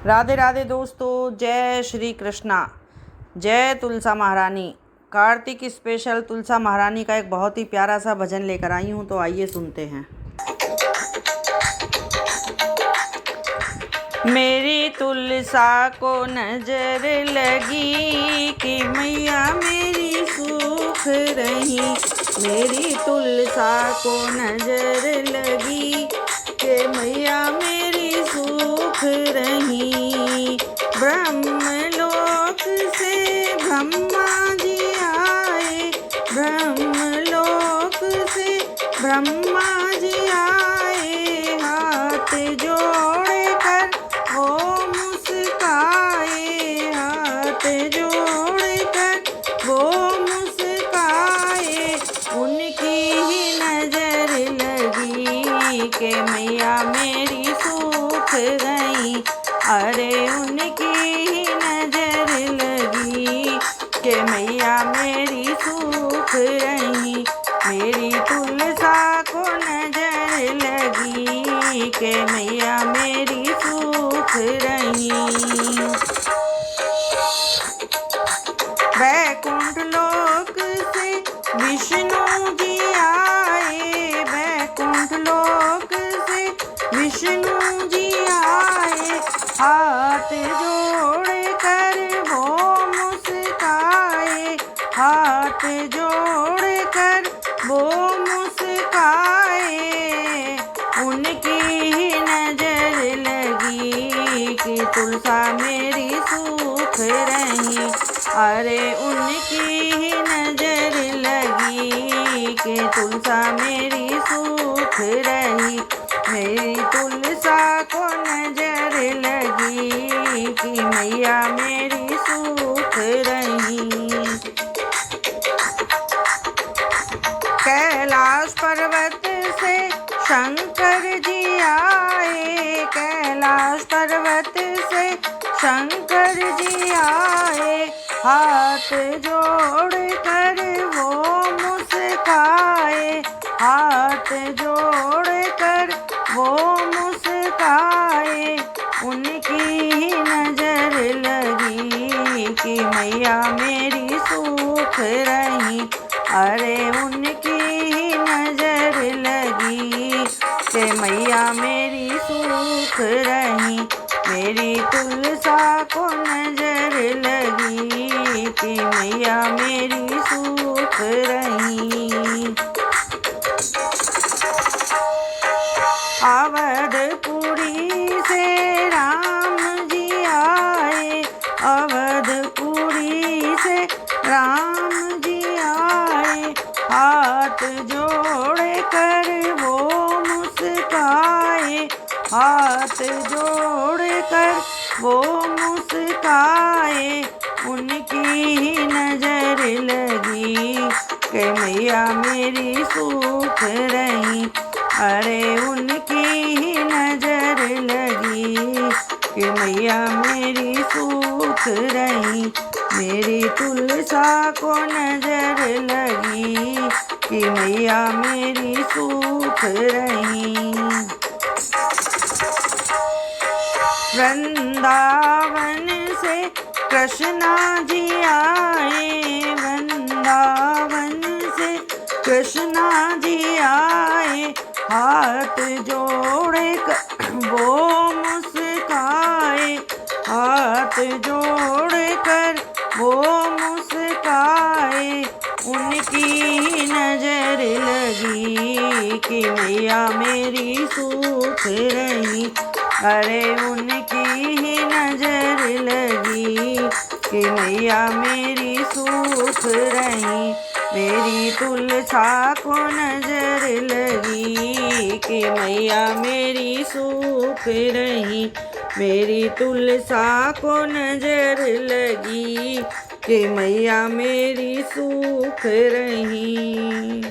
राधे राधे दोस्तों, जय श्री कृष्णा, जय तुलसा महारानी। कार्तिक स्पेशल तुलसा महारानी का एक बहुत ही प्यारा सा भजन लेकर आई हूँ, तो आइए सुनते हैं। मेरी तुलसा को नजर लगी कि मैया मेरी सुख रही। मेरी तुलसा को नजर लगी कि मैया मेरी सुख रही। ब्रह्मलोक से ब्रह्मा जी आए, ब्रह्मलोक से ब्रह्मा जी आए। हाथ जोड़ कर वो मुस्काए, हाथ जोड़ कर वो मुस्काए। उनकी ही नजर लगी कि मैया मेरी सूख गई। अरे उनकी ही नजर लगी कि मैया मेरी सूख रही। मेरी तुलसा को नजर लगी कि मैया मेरी सूख रही। वैकुंठ लोक से विष्णु जी आए, वैकुंठ लोक से विष्णु जी आए। हाथ जोड़ कर वो मुस्काए, हाथ जोड़ कर वो मुस्काए। उनकी ही नजर लगी कि तुलसा मेरी सूख रही। अरे उनकी ही नजर लगी कि तुलसा मेरी सूख रही। मेरी तुलसा को नजर लगी कि मैया मेरी सूख रही। कैलाश पर्वत से शंकर जी आए, कैलाश पर्वत से शंकर जी आए। हाथ जोड़ कर वो मुस्काए, हाथ जोड़ कर वो मुस्काए। उनकी ही नजर लगी कि मैया मेरी सूख रही। अरे उनकी ही नजर लगी कि मैया मेरी सूख रही। मेरी तुलसा को नजर लगी कि मैया मेरी सूख रही। अवधपुरी से राम जी आए, अवधपुरी से राम जी आए। हाथ जोड़ कर वो मुस्काए, हाथ जोड़ कर वो मुस्काए। उनकी ही नजर लगी कि मैया मेरी सूख रही। अरे उनकी ही नजर लगी कि मैया मेरी सूख रही। मेरी तुलसा को नजर लगी कि मैया मेरी सूख रही। वृंदावन से कृष्णा जी आए, वृंदावन से कृष्णा जी आए। हाथ जोड़ कर वो मुस्काए, हाथ जोड़ कर वो मुस्काए। उनकी नजर लगी कि मैया मेरी सूख रही। अरे उनकी ही नजर लगी कि मैया मेरी सूख रही। मेरी तुलसा को नजर लगी कि मैया मेरी सूख रही। मेरी तुलसा को नजर लगी कि मैया मेरी सूख रही।